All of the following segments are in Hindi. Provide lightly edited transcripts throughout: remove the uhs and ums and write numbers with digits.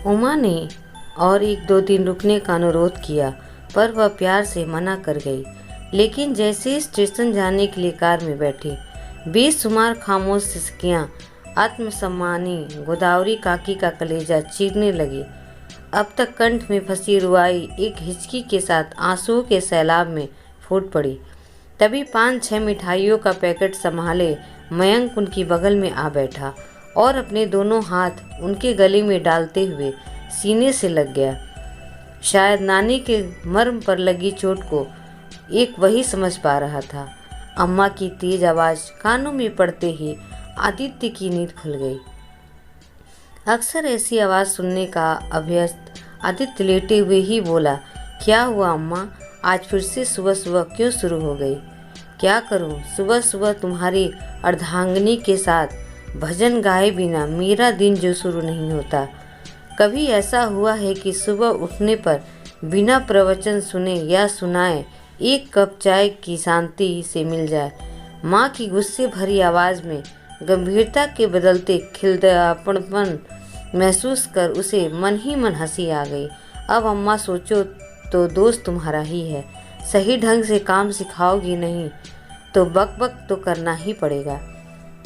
उमा ने और 1-2 दिन रुकने का अनुरोध किया, पर वह प्यार से मना कर गई। लेकिन जैसे ही स्टेशन जाने के लिए कार में बैठी, बेशुमार खामोश सिसकियाँ आत्मसम्मानी गोदावरी काकी का कलेजा चीरने लगी। अब तक कंठ में फंसी रुआई एक हिचकी के साथ आंसुओं के सैलाब में फूट पड़ी। तभी 5-6 मिठाइयों का पैकेट संभाले मयंक उनकी बगल में आ बैठा और अपने दोनों हाथ उनके गले में डालते हुए सीने से लग गया। शायद नानी के मर्म पर लगी चोट को एक वही समझ पा रहा था। अम्मा की तेज आवाज़ कानों में पड़ते ही आदित्य की नींद खुल गई। अक्सर ऐसी आवाज़ सुनने का अभ्यस्त आदित्य लेटे हुए ही बोला, क्या हुआ अम्मा, आज फिर से सुबह सुबह क्यों शुरू हो गई? क्या करूं, सुबह सुबह तुम्हारी अर्धांगिनी के साथ भजन गाए बिना मेरा दिन जो शुरू नहीं होता। कभी ऐसा हुआ है कि सुबह उठने पर बिना प्रवचन सुने या सुनाए एक कप चाय की शांति से मिल जाए? माँ की गुस्से भरी आवाज़ में गंभीरता के बदलते खिलदापन महसूस कर उसे मन ही मन हंसी आ गई। अब अम्मा सोचो तो दोस्त तुम्हारा ही है, सही ढंग से काम सिखाओगी नहीं तो बक बक तो करना ही पड़ेगा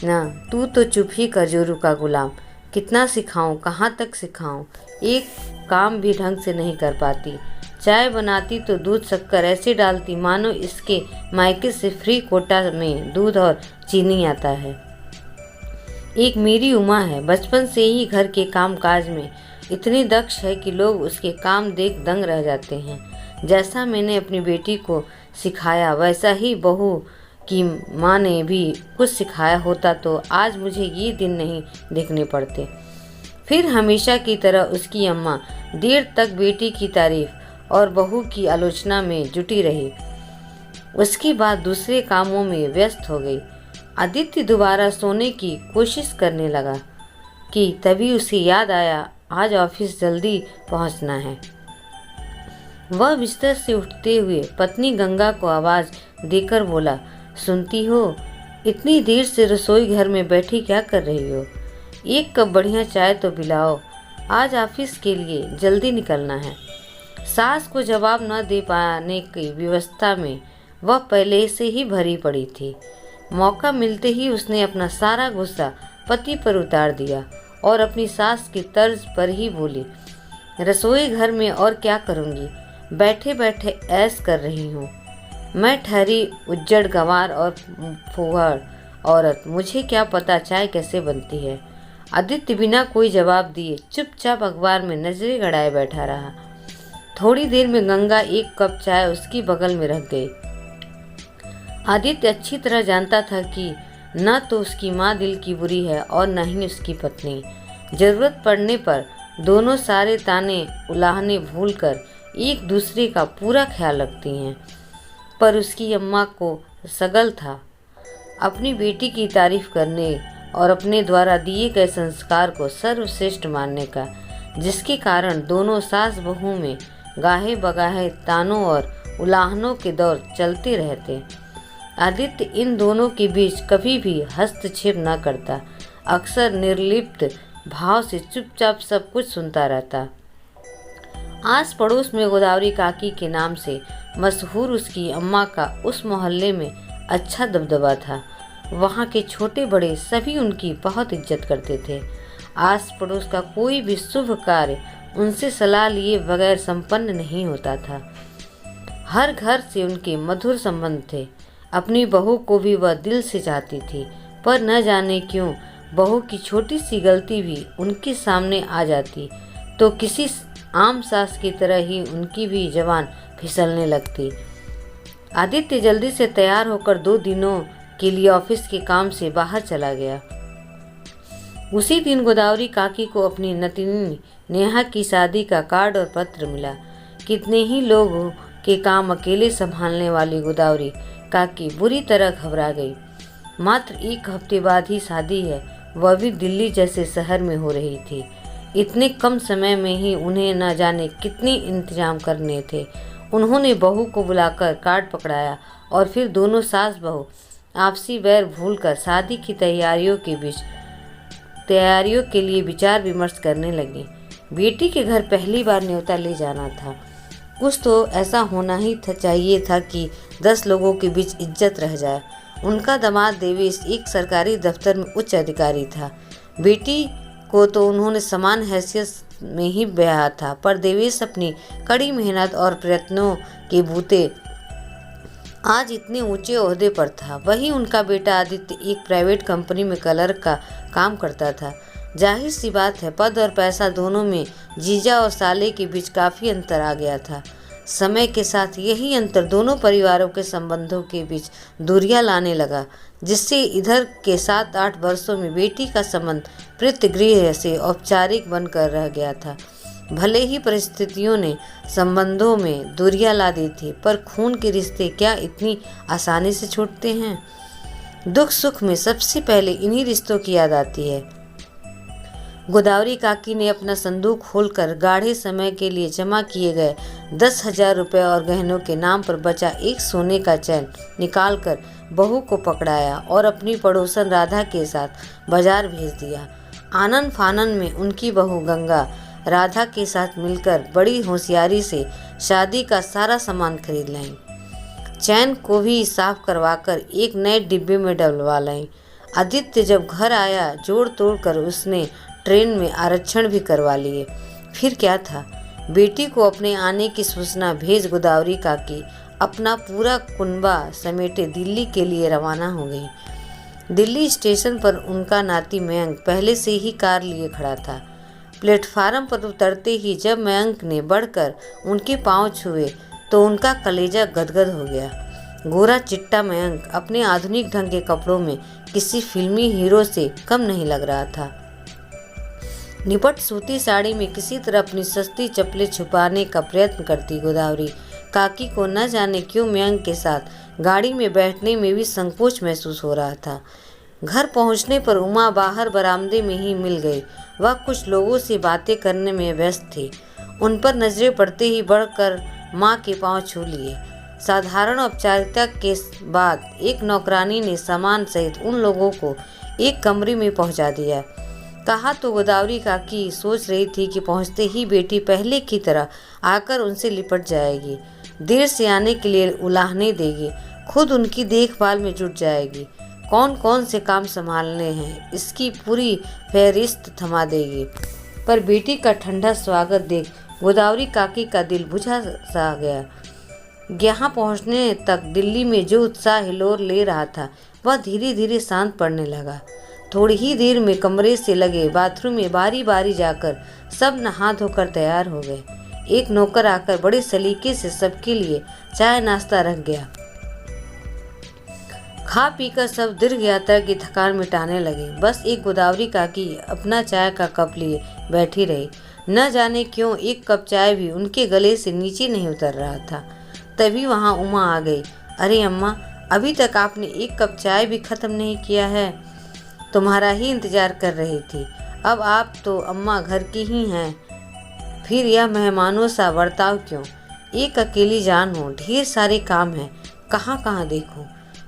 ना। तू तो चुप ही कर जोरू का गुलाम, कितना सिखाऊं, कहाँ तक सिखाऊं, एक काम भी ढंग से नहीं कर पाती। चाय बनाती तो दूध शक्कर ऐसे डालती मानो इसके मायके से फ्री कोटा में दूध और चीनी आता है। एक मेरी उमा है, बचपन से ही घर के काम काज में इतनी दक्ष है कि लोग उसके काम देख दंग रह जाते हैं। जैसा मैंने अपनी बेटी को सिखाया वैसा ही बहू की माँ ने भी कुछ सिखाया होता तो आज मुझे ये दिन नहीं देखने पड़ते। फिर हमेशा की तरह उसकी अम्मा देर तक बेटी की तारीफ और बहू की आलोचना में जुटी रही। उसके बाद दूसरे कामों में व्यस्त हो गई। आदित्य दोबारा सोने की कोशिश करने लगा कि तभी उसे याद आया आज ऑफिस जल्दी पहुंचना है। वह बिस्तर से उठते हुए पत्नी गंगा को आवाज़ देकर बोला, सुनती हो, इतनी देर से रसोई घर में बैठी क्या कर रही हो? एक कप बढ़िया चाय तो पिलाओ, आज ऑफिस के लिए जल्दी निकलना है। सास को जवाब न दे पाने की व्यवस्था में वह पहले से ही भरी पड़ी थी। मौका मिलते ही उसने अपना सारा गुस्सा पति पर उतार दिया और अपनी सास की तर्ज पर ही बोली, रसोई घर में और क्या करूँगी, बैठे बैठे ऐश कर रही हूँ। मैं ठहरी उज्जड़ गंवार और फुहड़ औरत, मुझे क्या पता चाय कैसे बनती है। आदित्य बिना कोई जवाब दिए चुपचाप अखबार में नजरें गड़ाए बैठा रहा। थोड़ी देर में गंगा एक कप चाय उसकी बगल में रख गई। आदित्य अच्छी तरह जानता था कि न तो उसकी माँ दिल की बुरी है और न ही उसकी पत्नी। जरूरत पड़ने पर दोनों सारे ताने उलाहने भूलकर एक दूसरे का पूरा ख्याल रखती हैं। पर उसकी अम्मा को सगल था अपनी बेटी की तारीफ करने और अपने द्वारा दिए गए संस्कार को सर्वश्रेष्ठ मानने का, जिसके कारण दोनों सास बहू में गाहे बगाहे तानों और उलाहनों के दौर चलते रहते। आदित्य इन दोनों के बीच कभी भी हस्तक्षेप न करता, अक्सर निर्लिप्त भाव से चुपचाप सब कुछ सुनता रहता। आस पड़ोस में गोदावरी काकी के नाम से मशहूर उसकी अम्मा का उस मोहल्ले में अच्छा दबदबा था। वहाँ के छोटे बड़े सभी उनकी बहुत इज्जत करते थे। आस पड़ोस का कोई भी शुभ कार्य उनसे सलाह लिए बगैर संपन्न नहीं होता था। हर घर से उनके मधुर संबंध थे। अपनी बहू को भी वह दिल से चाहती थी, पर न जाने क्यों बहू की छोटी सी गलती भी उनके सामने आ जाती तो किसी आम सास की तरह ही उनकी भी जवान फिसलने लगती। आदित्य जल्दी से तैयार होकर 2 दिनों के लिए ऑफिस के काम से बाहर चला गया। उसी दिन गोदावरी काकी को अपनी नतिनी नेहा की शादी का कार्ड और पत्र मिला। कितने ही लोगों के काम अकेले संभालने वाली गोदावरी काकी बुरी तरह घबरा गई। मात्र 1 हफ्ते बाद ही शादी है, वह भी दिल्ली जैसे शहर में हो रही थी। इतने कम समय में ही उन्हें न जाने कितने इंतजाम करने थे। उन्होंने बहू को बुलाकर कार्ड पकड़ाया और फिर दोनों सास बहू आपसी वैर भूलकर शादी की तैयारियों के बीच तैयारियों के लिए विचार विमर्श करने लगी। बेटी के घर पहली बार न्योता ले जाना था। कुछ तो ऐसा होना ही चाहिए था कि 10 लोगों के बीच इज्जत रह जाए। उनका दामाद देवेश एक सरकारी दफ्तर में उच्च अधिकारी था। बेटी को तो उन्होंने समान हैसियत में ही ब्याहा था, पर देवेश अपनी कड़ी मेहनत और प्रयत्नों के बूते आज इतने ऊंचे ओहदे पर था। वहीं उनका बेटा आदित्य एक प्राइवेट कंपनी में क्लर्क का काम करता था। जाहिर सी बात है, पद और पैसा दोनों में जीजा और साले के बीच काफ़ी अंतर आ गया था। समय के साथ यही अंतर दोनों परिवारों के संबंधों के बीच दूरियां लाने लगा, जिससे इधर के 7-8 वर्षों में बेटी का संबंध प्रीतिगृह से औपचारिक बनकर रह गया था। भले ही परिस्थितियों ने संबंधों में दूरियां ला दी थी, पर खून के रिश्ते क्या इतनी आसानी से छूटते हैं? दुख सुख में सबसे पहले इन्हीं रिश्तों की याद आती है। गोदावरी काकी ने अपना संदूक खोलकर गाढ़े समय के लिए जमा किए गए 10,000 रुपये और गहनों के नाम पर बचा एक सोने का चैन निकालकर बहू को पकड़ाया और अपनी पड़ोसन राधा के साथ बाजार भेज दिया। आनन फानन में उनकी बहू गंगा राधा के साथ मिलकर बड़ी होशियारी से शादी का सारा सामान खरीद लाई। चैन को भी साफ करवाकर एक नए डिब्बे में डलवा लाई। आदित्य जब घर आया, जोड़ तोड़ कर उसने ट्रेन में आरक्षण भी करवा लिए। फिर क्या था, बेटी को अपने आने की सूचना भेज गोदावरी काकी अपना पूरा कुनबा समेटे दिल्ली के लिए रवाना हो गई। दिल्ली स्टेशन पर उनका नाती मयंक पहले से ही कार लिए खड़ा था। प्लेटफार्म पर उतरते ही जब मयंक ने बढ़कर उनके पांव छुए तो उनका कलेजा गदगद हो गया। गोरा चिट्टा मयंक अपने आधुनिक ढंग के कपड़ों में किसी फिल्मी हीरो से कम नहीं लग रहा था। निपट सूती साड़ी में किसी तरह अपनी सस्ती चप्पलें छुपाने का प्रयत्न करती गोदावरी काकी को न जाने क्यों मयंक के साथ गाड़ी में बैठने में भी संकोच महसूस हो रहा था। घर पहुंचने पर उमा बाहर बरामदे में ही मिल गई। वह कुछ लोगों से बातें करने में व्यस्त थी। उन पर नजरें पड़ते ही बढ़कर माँ के पांव छू लिए। साधारण औपचारिकता के बाद एक नौकरानी ने सामान सहित उन लोगों को एक कमरे में पहुंचा दिया। कहा तो गोदावरी काकी सोच रही थी कि पहुंचते ही बेटी पहले की तरह आकर उनसे लिपट जाएगी, देर से आने के लिए उलाहने देगी, खुद उनकी देखभाल में जुट जाएगी, कौन कौन से काम संभालने हैं इसकी पूरी फहरिस्त थमा देगी। पर बेटी का ठंडा स्वागत देख गोदावरी काकी का दिल बुझा सा गया। यहाँ पहुँचने तक दिल्ली में जो उत्साह हिलोर ले रहा था वह धीरे धीरे शांत पड़ने लगा। थोड़ी ही देर में कमरे से लगे बाथरूम में बारी बारी जाकर सब नहा धोकर तैयार हो गए। एक नौकर आकर बड़े सलीके से सबके लिए चाय नाश्ता रख गया। खा पीकर सब दीर्घ यात्रा की थकान मिटाने लगे। बस एक गोदावरी काकी अपना चाय का कप लिए बैठी रही। न जाने क्यों एक कप चाय भी उनके गले से नीचे नहीं उतर रहा था। तभी वहाँ उमा आ गई। अरे अम्मा, अभी तक आपने एक कप चाय भी खत्म नहीं किया है। तुम्हारा ही इंतजार कर रही थी। अब आप तो अम्मा घर की ही हैं, फिर यह मेहमानों सा बर्ताव क्यों? एक अकेली जान हो, ढेर सारे काम हैं, कहाँ कहाँ देखूं।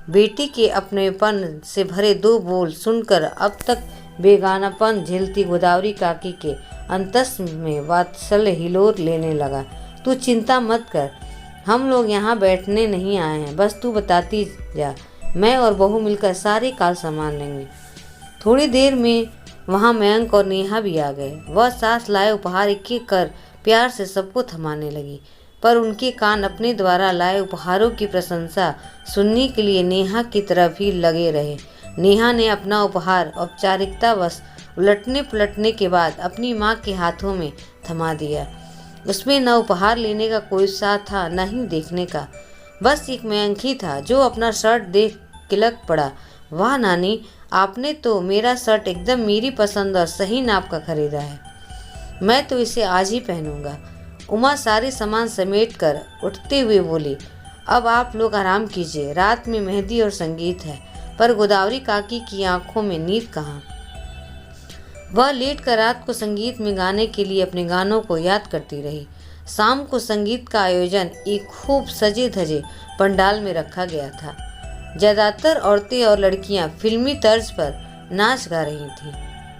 बेटी के अपनेपन से भरे दो बोल सुनकर अब तक बेगानापन झेलती गोदावरी काकी के अंतस में वात्सल्य हिलोर लेने लगा। तू चिंता मत कर, हम लोग यहाँ बैठने नहीं आए हैं, बस तू बताती जा, मैं और बहू मिलकर सारे काल संभाल लेंगे। थोड़ी देर में वहाँ मयंक और नेहा भी आ गए। वह साथ लाए उपहार एक एक कर प्यार से सबको थमाने लगी, पर उनके कान अपने द्वारा लाए उपहारों की प्रशंसा सुनने के लिए नेहा की तरफ ही लगे रहे। नेहा ने अपना उपहार औपचारिकतावश उलटने पलटने के बाद अपनी माँ के हाथों में थमा दिया। उसमें न उपहार लेने का कोई उत्साह था, न ही देखने का। बस एक मयंक ही था जो अपना शर्ट देख किलक पड़ा। वाह नानी, आपने तो मेरा शर्ट एकदम मेरी पसंद और सही नाप का खरीदा है, मैं तो इसे आज ही पहनूंगा। उमा सारे सामान समेट कर उठते हुए बोली, अब आप लोग आराम कीजिए, रात में मेहंदी और संगीत है। पर गोदावरी काकी की आंखों में नींद कहाँ। वह लेट कर रात को संगीत में गाने के लिए अपने गानों को याद करती रही। शाम को संगीत का आयोजन एक खूब सजे धजे पंडाल में रखा गया था। ज़्यादातर औरतें और लड़कियां फिल्मी तर्ज पर नाच गा रही थीं।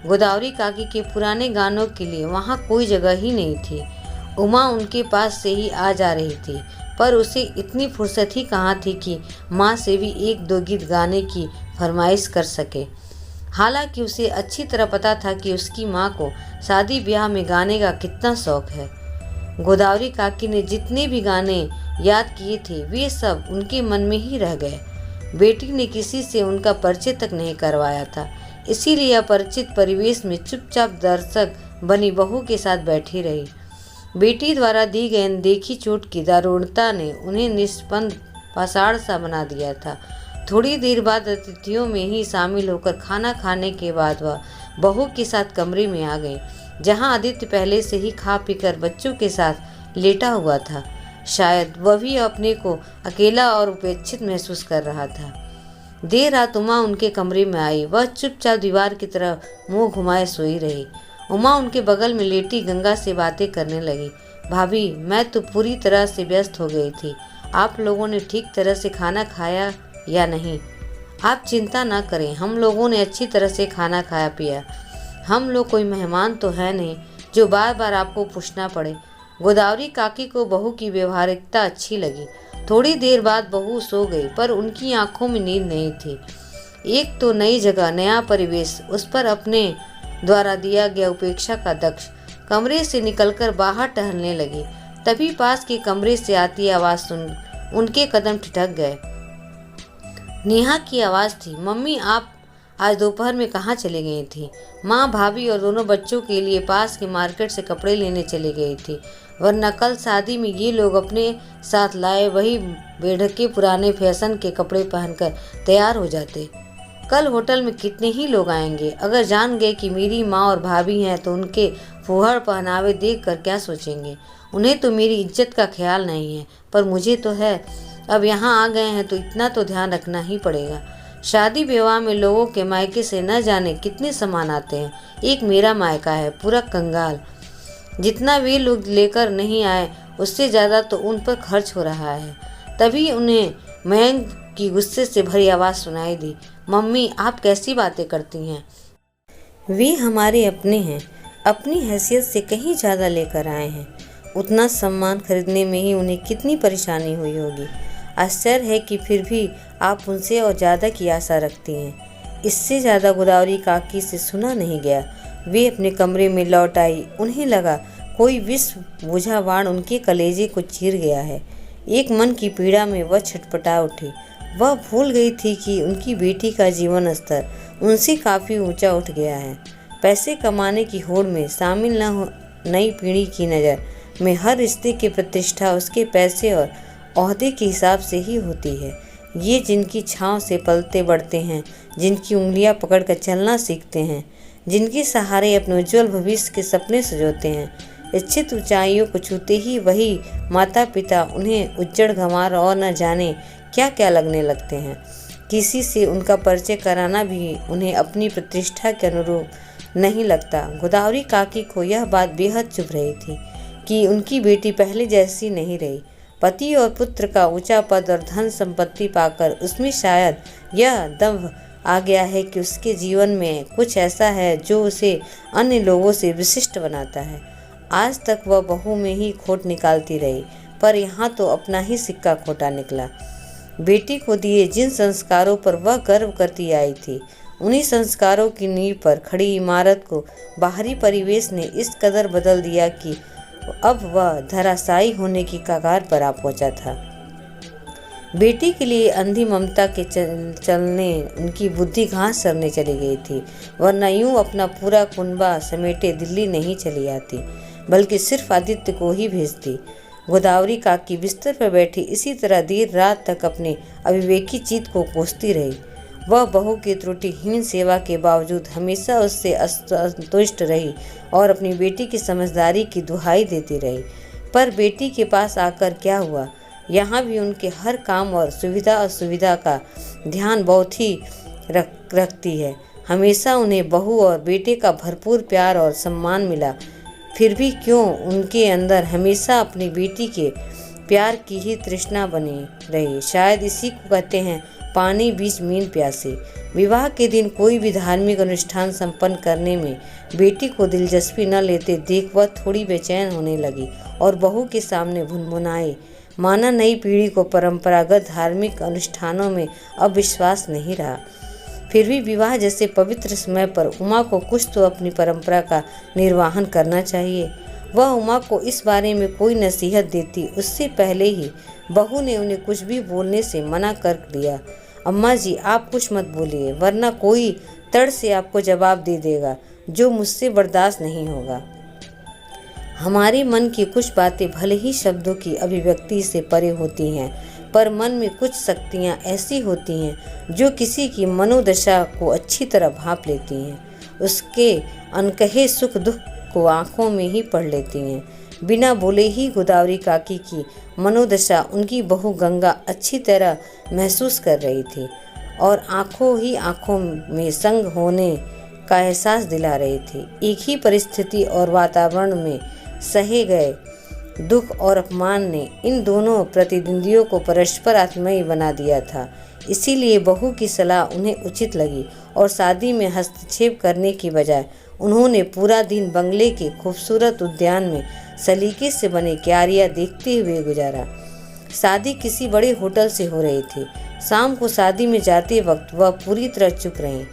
गोदावरी काकी के पुराने गानों के लिए वहाँ कोई जगह ही नहीं थी। उमा उनके पास से ही आ जा रही थी, पर उसे इतनी फुर्सत ही कहाँ थी कि माँ से भी एक दो गीत गाने की फरमाइश कर सके। हालांकि उसे अच्छी तरह पता था कि उसकी माँ को शादी ब्याह में गाने का कितना शौक है। गोदावरी काकी ने जितने भी गाने याद किए थे वे सब उनके मन में ही रह गए। बेटी ने किसी से उनका परिचय तक नहीं करवाया था, इसीलिए अपरिचित परिवेश में चुपचाप दर्शक बनी बहू के साथ बैठी रही। बेटी द्वारा दी गई अनदेखी चोट की दारुणता ने उन्हें निष्पंद पाषाण सा बना दिया था। थोड़ी देर बाद अतिथियों में ही शामिल होकर खाना खाने के बाद वह बहू के साथ कमरे में आ गई, जहां आदित्य पहले से ही खा पीकर बच्चों के साथ लेटा हुआ था। शायद वह भी अपने को अकेला और उपेक्षित महसूस कर रहा था। देर रात उमा उनके कमरे में आई। वह चुपचाप दीवार की तरफ मुंह घुमाए सोई रही। उमा उनके बगल में लेटी गंगा से बातें करने लगी। भाभी, मैं तो पूरी तरह से व्यस्त हो गई थी। आप लोगों ने ठीक तरह से खाना खाया या नहीं? आप चिंता ना करें, हम लोगों ने अच्छी तरह से खाना खाया पिया। हम लोग कोई मेहमान तो है नहीं जो बार बार आपको पूछना पड़े। गोदावरी काकी को बहू की व्यवहारिकता अच्छी लगी। थोड़ी देर बाद बहू सो गई, पर उनकी आंखों में नींद नहीं थी। एक तो नई जगह, नया परिवेश, उस पर अपने द्वारा दिया गया उपेक्षा का दक्ष। कमरे से निकलकर बाहर टहलने लगी। तभी पास के कमरे से आती आवाज सुन उनके कदम ठिठक गए। नेहा की आवाज थी। मम्मी, आप आज दोपहर में कहाँ चली गई थी? माँ, भाभी और दोनों बच्चों के लिए पास के मार्केट से कपड़े लेने चली गई थी, वरना कल शादी में ये लोग अपने साथ लाए वही बेढके पुराने फैशन के कपड़े पहनकर तैयार हो जाते। कल होटल में कितने ही लोग आएंगे। अगर जान गए कि मेरी माँ और भाभी हैं तो उनके फूहड़ पहनावे देखकर क्या सोचेंगे। उन्हें तो मेरी इज्जत का ख्याल नहीं है, पर मुझे तो है। अब यहाँ आ गए हैं तो इतना तो ध्यान रखना ही पड़ेगा। शादी विवाह में लोगों के मायके से न जाने कितने सामान आते हैं। एक मेरा मायका है पूरा कंगाल। जितना वे लोग लेकर नहीं आए उससे ज़्यादा तो उन पर खर्च हो रहा है। तभी उन्हें मयंक की गुस्से से भरी आवाज़ सुनाई दी। मम्मी, आप कैसी बातें करती हैं? वे हमारे अपने हैं, अपनी हैसियत से कहीं ज़्यादा लेकर आए हैं। उतना सामान खरीदने में ही उन्हें कितनी परेशानी हुई होगी। आश्चर्य है कि फिर भी आप उनसे और ज़्यादा की आशा रखती हैं। इससे ज़्यादा गोदावरी काकी से सुना नहीं गया। वे अपने कमरे में लौट आई। उन्हें लगा कोई विष बुझा बाण उनके कलेजे को चीर गया है। एक मन की पीड़ा में वह छटपटा उठी। वह भूल गई थी कि उनकी बेटी का जीवन स्तर उनसे काफ़ी ऊंचा उठ गया है। पैसे कमाने की होड़ में शामिल न हो नई पीढ़ी की नज़र में हर रिश्ते की प्रतिष्ठा उसके पैसे और ओहदे के हिसाब से ही होती है। ये जिनकी छांव से पलते बढ़ते हैं, जिनकी उंगलियां पकड़कर चलना सीखते हैं, जिनके सहारे अपने उज्जवल भविष्य के सपने सजोते हैं, इच्छित ऊंचाइयों को छूते ही वही माता पिता उन्हें उज्जड़ घमार और न जाने क्या क्या लगने लगते हैं। किसी से उनका परिचय कराना भी उन्हें अपनी प्रतिष्ठा के अनुरूप नहीं लगता। गोदावरी काकी को यह बात बेहद चुभ रही थी कि उनकी बेटी पहले जैसी नहीं रही। पति और पुत्र का ऊंचा पद और धन संपत्ति पाकर उसमें शायद यह दंभ आ गया है कि उसके जीवन में कुछ ऐसा है जो उसे अन्य लोगों से विशिष्ट बनाता है। आज तक वह बहू में ही खोट निकालती रही, पर यहाँ तो अपना ही सिक्का खोटा निकला। बेटी को दिए जिन संस्कारों पर वह गर्व करती आई थी, उन्हीं संस्कारों की नींव पर खड़ी इमारत को बाहरी परिवेश ने इस कदर बदल दिया कि अब वह धराशायी होने की कगार पर आ पहुंचा था। बेटी के लिए अंधी ममता के चलने उनकी बुद्धि घास चरने चली गई थी, वरना यूं अपना पूरा कुनबा समेटे दिल्ली नहीं चली आती, बल्कि सिर्फ आदित्य को ही भेजती। गोदावरी काकी बिस्तर पर बैठी इसी तरह देर रात तक अपने अविवेकी चित्त को कोसती रही। वह बहू की त्रुटिहीन सेवा के बावजूद हमेशा उससे असंतुष्ट रही और अपनी बेटी की समझदारी की दुहाई देती रही। पर बेटी के पास आकर क्या हुआ? यहाँ भी उनके हर काम और सुविधा असुविधा का ध्यान बहुत ही रखती है। हमेशा उन्हें बहू और बेटे का भरपूर प्यार और सम्मान मिला। फिर भी क्यों उनके अंदर हमेशा अपनी बेटी के प्यार की ही तृष्णा बनी रही? शायद इसी को कहते हैं पानी बीच मीन प्यासी। विवाह के दिन कोई भी धार्मिक अनुष्ठान संपन्न करने में बेटी को दिलचस्पी न लेते देख वह थोड़ी बेचैन होने लगी और बहू के सामने भुनभुनाए, माना नई पीढ़ी को परंपरागत धार्मिक अनुष्ठानों में अब विश्वास नहीं रहा। फिर भी विवाह जैसे पवित्र समय पर उमा को कुछ तो अपनी परंपरा का निर्वहन करना चाहिए। वह उमा को इस बारे में कोई नसीहत देती उससे पहले ही बहू ने उन्हें कुछ भी बोलने से मना कर दिया। अम्मा जी, आप कुछ मत बोलिए, वरना कोई तड़ से आपको जवाब दे देगा जो मुझसे बर्दाश्त नहीं होगा। हमारे मन की कुछ बातें भले ही शब्दों की अभिव्यक्ति से परे होती हैं, पर मन में कुछ शक्तियाँ ऐसी होती हैं जो किसी की मनोदशा को अच्छी तरह भांप लेती हैं, उसके अनकहे सुख दुख को आंखों में ही पढ़ लेती हैं। बिना बोले ही गोदावरी काकी की मनोदशा उनकी बहू गंगा अच्छी तरह महसूस कर रही थी और आंखों ही आंखों में संग होने का एहसास दिला रही थी। एक ही परिस्थिति और वातावरण में सहे गए दुख और अपमान ने इन दोनों प्रतिद्वंदियों को परस्पर आत्मीय बना दिया था। इसीलिए बहू की सलाह उन्हें उचित लगी और शादी में हस्तक्षेप करने की बजाय उन्होंने पूरा दिन बंगले के खूबसूरत उद्यान में सलीके से बने क्यारियां देखते हुए गुजारा। शादी किसी बड़े होटल से हो रही थी। शाम को शादी में जाते वक्त वह पूरी तरह चुप रहीं।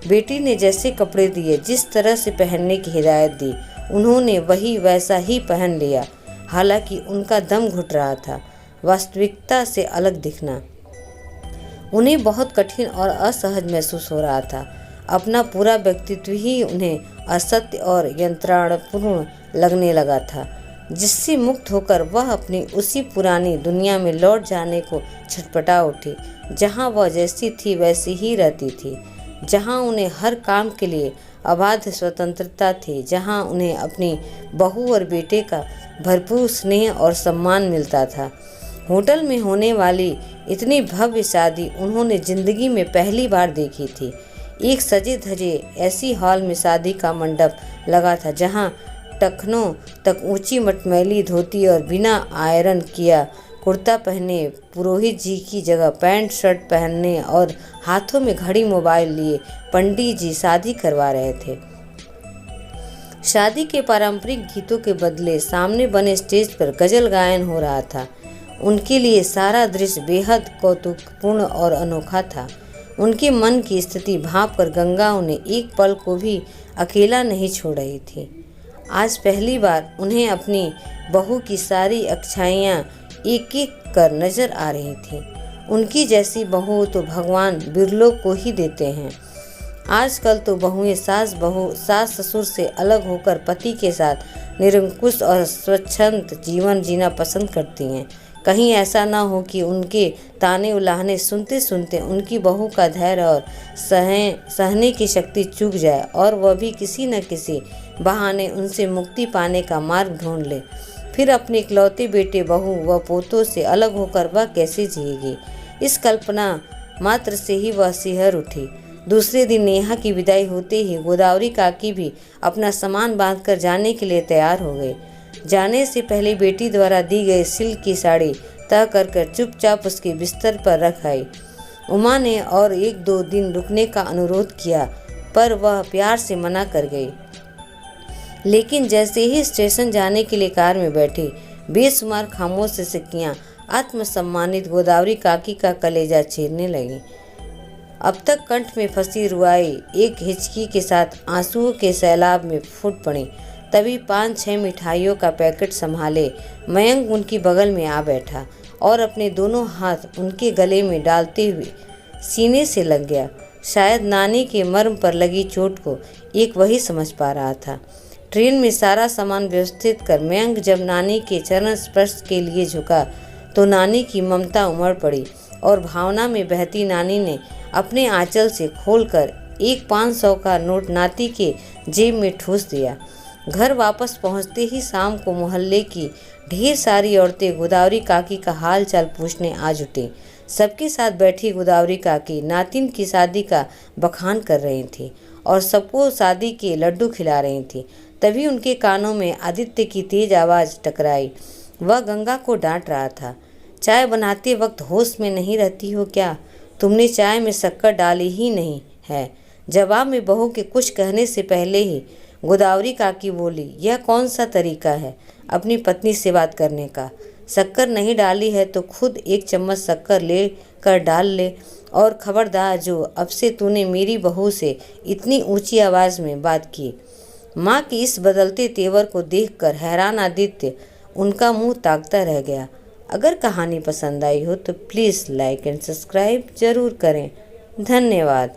बेटी ने जैसे कपड़े दिए, जिस तरह से पहनने की हिदायत दी, उन्होंने वही वैसा ही पहन लिया। हालांकि उनका दम घुट रहा था। वास्तविकता से अलग दिखना उन्हें बहुत कठिन और असहज महसूस हो रहा था। अपना पूरा व्यक्तित्व ही उन्हें असत्य और यंत्रणापूर्ण लगने लगा था, जिससे मुक्त होकर वह अपनी उसी पुरानी दुनिया में लौट जाने को छटपटा उठी, जहां वह जैसी थी वैसी ही रहती थी, जहां उन्हें हर काम के लिए अबाध स्वतंत्रता थी, जहां उन्हें अपनी बहू और बेटे का भरपूर स्नेह और सम्मान मिलता था। होटल में होने वाली इतनी भव्य शादी उन्होंने जिंदगी में पहली बार देखी थी। एक सजे धजे ऐसी हॉल में शादी का मंडप लगा था, जहां टखनों तक ऊंची मटमैली धोती और बिना आयरन किया कुर्ता पहने पुरोहित जी की जगह पैंट शर्ट पहनने और हाथों में घड़ी मोबाइल लिए पंडित जी शादी करवा रहे थे। शादी के पारंपरिक गीतों के बदले सामने बने स्टेज पर गजल गायन हो रहा था। उनके लिए सारा दृश्य बेहद कौतुकपूर्ण और अनोखा था। उनके मन की स्थिति भांप कर गंगा उन्हें एक पल को भी अकेला नहीं छोड़ रही थी। आज पहली बार उन्हें अपनी बहू की सारी अच्छाइयाँ एक एक कर नजर आ रही थी। उनकी जैसी बहू तो भगवान बिरलों को ही देते हैं। आजकल तो बहुएं सास ससुर से अलग होकर पति के साथ निरंकुश और स्वच्छंद जीवन जीना पसंद करती हैं। कहीं ऐसा ना हो कि उनके ताने उलाहने सुनते सुनते उनकी बहू का धैर्य और सहने की शक्ति चूक जाए और वह भी किसी न किसी बहाने उनसे मुक्ति पाने का मार्ग ढूंढ ले। फिर अपने इकलौते बेटे बहू व पोतों से अलग होकर वह कैसे जिएगी? इस कल्पना मात्र से ही वह सिहर उठी। दूसरे दिन नेहा की विदाई होते ही गोदावरी काकी भी अपना सामान बांधकर जाने के लिए तैयार हो गई। जाने से पहले बेटी द्वारा दी गई सिल्क की साड़ी तह कर चुपचाप उसके बिस्तर पर रख आई। उमा ने और 1-2 दिन रुकने का अनुरोध किया, पर वह प्यार से मना कर गई। लेकिन जैसे ही स्टेशन जाने के लिए कार में बैठी, बेशुमार खामोश सिसकियां आत्मसम्मानित गोदावरी काकी का कलेजा चीरने लगी। अब तक कंठ में फंसी रुआई एक हिचकी के साथ आंसुओं के सैलाब में फूट पड़ी। तभी 5-6 मिठाइयों का पैकेट संभाले मयंक उनकी बगल में आ बैठा और अपने दोनों हाथ उनके गले में डालते हुए सीने से लग गया। शायद नानी के मर्म पर लगी चोट को एक वही समझ पा रहा था। ट्रेन में सारा सामान व्यवस्थित कर मयंक जब नानी के चरण स्पर्श के लिए झुका तो नानी की ममता उमड़ पड़ी और भावना में बहती नानी ने अपने आंचल से खोलकर एक 500 का नोट नाती के जेब में ठूस दिया। घर वापस पहुंचते ही शाम को मोहल्ले की ढेर सारी औरतें गोदावरी काकी का हाल चाल पूछने आ जुटी। सबके साथ बैठी गोदावरी काकी नातिन की शादी का बखान कर रही थी और सबको शादी के लड्डू खिला रही थी। तभी उनके कानों में आदित्य की तेज आवाज़ टकराई। वह गंगा को डांट रहा था, चाय बनाते वक्त होश में नहीं रहती हो क्या? तुमने चाय में शक्कर डाली ही नहीं, है। जवाब में बहू के कुछ कहने से पहले ही गोदावरी काकी बोली, यह कौन सा तरीका है अपनी पत्नी से बात करने का? शक्कर नहीं डाली है तो खुद एक चम्मच शक्कर ले कर डाल ले, और खबरदार जो अब से तूने मेरी बहू से इतनी ऊंची आवाज़ में बात की। माँ की इस बदलते तेवर को देखकर हैरान आदित्य उनका मुंह ताकता रह गया। अगर कहानी पसंद आई हो तो प्लीज़ लाइक एंड सब्सक्राइब ज़रूर करें। धन्यवाद।